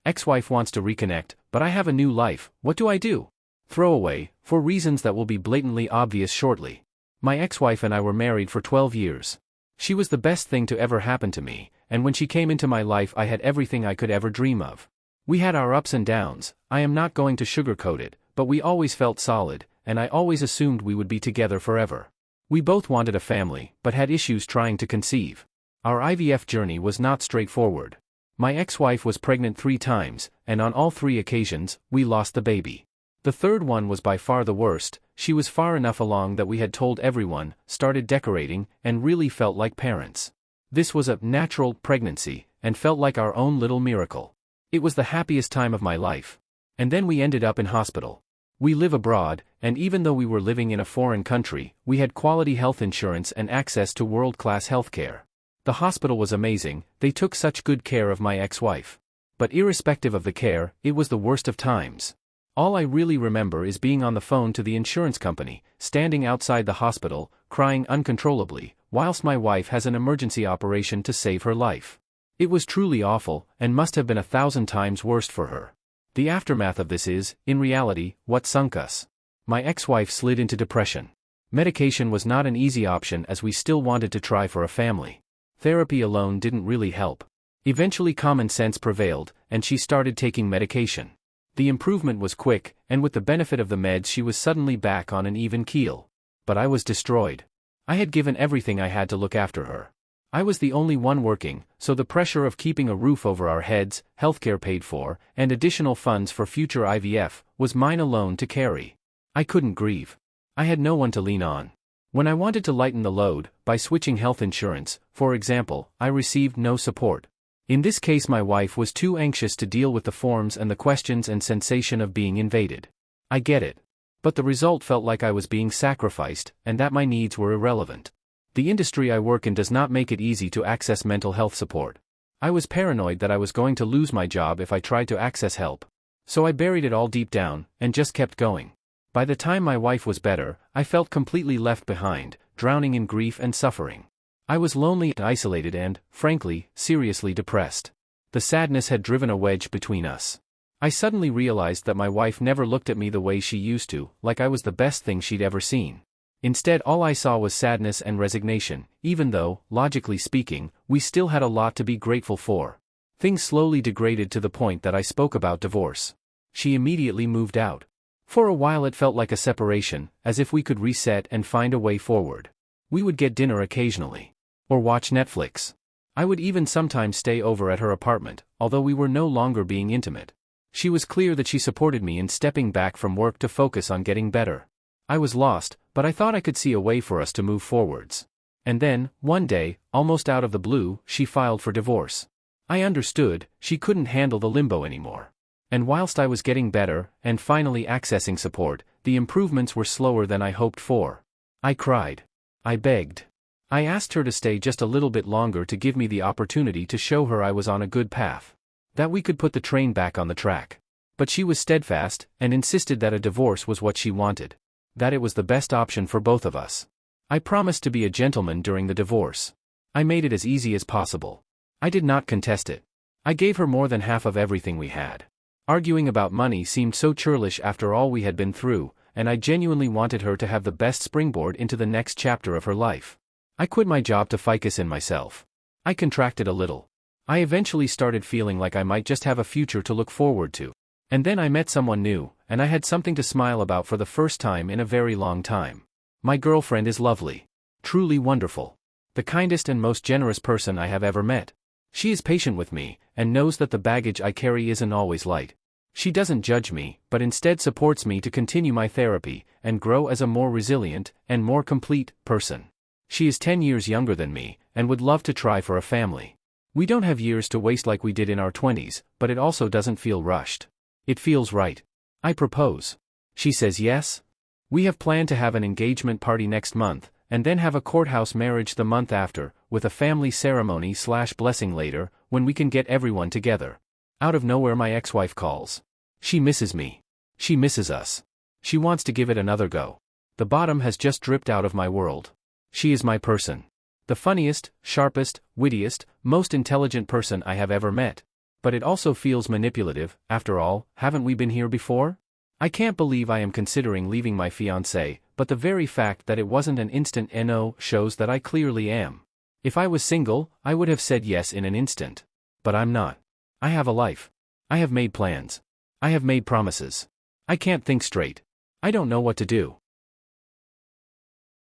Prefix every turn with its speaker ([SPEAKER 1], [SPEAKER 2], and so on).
[SPEAKER 1] Ex-wife wants to reconnect, but I have a new life, what do I do? Throwaway, for reasons that will be blatantly obvious shortly. My ex-wife and I were married for 12 years. She was the best thing to ever happen to me, and when she came into my life I had everything I could ever dream of. We had our ups and downs, I am not going to sugarcoat it, but we always felt solid, and I always assumed we would be together forever. We both wanted a family, but had issues trying to conceive. Our IVF journey was not straightforward. My ex-wife was pregnant 3 times, and on all 3 occasions, we lost the baby. The third one was by far the worst. She was far enough along that we had told everyone, started decorating, and really felt like parents. This was a natural pregnancy, and felt like our own little miracle. It was the happiest time of my life. And then we ended up in hospital. We live abroad, and even though we were living in a foreign country, we had quality health insurance and access to world-class healthcare. The hospital was amazing, they took such good care of my ex-wife. But irrespective of the care, it was the worst of times. All I really remember is being on the phone to the insurance company, standing outside the hospital, crying uncontrollably, whilst my wife has an emergency operation to save her life. It was truly awful, and must have been 1,000 times worse for her. The aftermath of this is, in reality, what sunk us. My ex-wife slid into depression. Medication was not an easy option as we still wanted to try for a family. Therapy alone didn't really help. Eventually common sense prevailed, and she started taking medication. The improvement was quick, and with the benefit of the meds she was suddenly back on an even keel. But I was destroyed. I had given everything I had to look after her. I was the only one working, so the pressure of keeping a roof over our heads, healthcare paid for, and additional funds for future IVF, was mine alone to carry. I couldn't grieve. I had no one to lean on. When I wanted to lighten the load, by switching health insurance, for example, I received no support. In this case my wife was too anxious to deal with the forms and the questions and sensation of being invaded. I get it. But the result felt like I was being sacrificed, and that my needs were irrelevant. The industry I work in does not make it easy to access mental health support. I was paranoid that I was going to lose my job if I tried to access help. So I buried it all deep down, and just kept going. By the time my wife was better, I felt completely left behind, drowning in grief and suffering. I was lonely, isolated and, frankly, seriously depressed. The sadness had driven a wedge between us. I suddenly realized that my wife never looked at me the way she used to, like I was the best thing she'd ever seen. Instead, all I saw was sadness and resignation, even though, logically speaking, we still had a lot to be grateful for. Things slowly degraded to the point that I spoke about divorce. She immediately moved out. For a while it felt like a separation, as if we could reset and find a way forward. We would get dinner occasionally. Or watch Netflix. I would even sometimes stay over at her apartment, although we were no longer being intimate. She was clear that she supported me in stepping back from work to focus on getting better. I was lost, but I thought I could see a way for us to move forwards. And then, one day, almost out of the blue, she filed for divorce. I understood, she couldn't handle the limbo anymore. And whilst I was getting better, and finally accessing support, the improvements were slower than I hoped for. I cried. I begged. I asked her to stay just a little bit longer to give me the opportunity to show her I was on a good path. That we could put the train back on the track. But she was steadfast, and insisted that a divorce was what she wanted. That it was the best option for both of us. I promised to be a gentleman during the divorce. I made it as easy as possible. I did not contest it. I gave her more than half of everything we had. Arguing about money seemed so churlish after all we had been through, and I genuinely wanted her to have the best springboard into the next chapter of her life. I quit my job to focus in myself. I contracted a little. I eventually started feeling like I might just have a future to look forward to. And then I met someone new, and I had something to smile about for the first time in a very long time. My girlfriend is lovely. Truly wonderful. The kindest and most generous person I have ever met. She is patient with me, and knows that the baggage I carry isn't always light. She doesn't judge me, but instead supports me to continue my therapy, and grow as a more resilient, and more complete, person. She is 10 years younger than me, and would love to try for a family. We don't have years to waste like we did in our 20s, but it also doesn't feel rushed. It feels right. I propose. She says yes. We have planned to have an engagement party next month, and then have a courthouse marriage the month after, with a family ceremony/blessing later, when we can get everyone together. Out of nowhere my ex-wife calls. She misses me. She misses us. She wants to give it another go. The bottom has just dripped out of my world. She is my person. The funniest, sharpest, wittiest, most intelligent person I have ever met. But it also feels manipulative. After all, haven't we been here before? I can't believe I am considering leaving my fiancé, but the very fact that it wasn't an instant no shows that I clearly am. If I was single, I would have said yes in an instant. But I'm not. I have a life. I have made plans. I have made promises. I can't think straight. I don't know what to do.